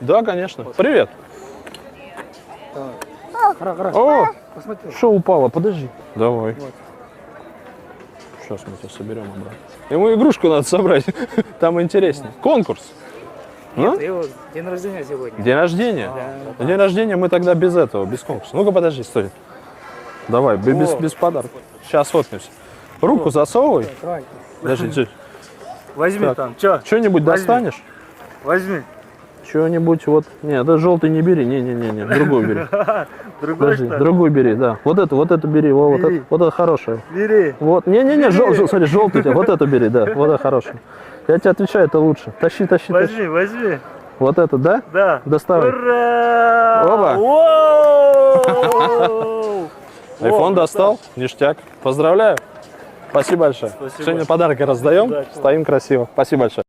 Да, конечно. Привет. Хорошо. О, Посмотри. что упало? Подожди. Давай. Вот. Сейчас мы тебя соберем обратно. Ему игрушку надо собрать. Там интереснее. Конкурс. Нет, его день рождения сегодня. День рождения? Да. День рождения мы тогда без этого, без конкурса. Ну-ка, подожди, стой. Давай, без подарка. Сейчас фоткнемся. Руку засовывай. Давай. Подожди, Возьми Так. там. Чё? что-нибудь Возьми. достанешь? Возьми. Что-нибудь вот. Не, это желтый не бери. Не, другую бери. Другой Подожди, что? другую бери, да. Вот эту бери. Вот Бери. это хорошее. Бери. Вот. Не, Бери. смотри, желтый тебе. Вот эту бери, да. Вот это хорошее. Я тебе отвечаю, это лучше. Тащи. Возьми, возьми. Вот это, да? Да. Доставай. Ура! Оба. Воу! Айфон достал. Ништяк. Поздравляю. Спасибо большое. Спасибо. Сегодня подарки раздаем. Удачи. Стоим красиво. Спасибо большое.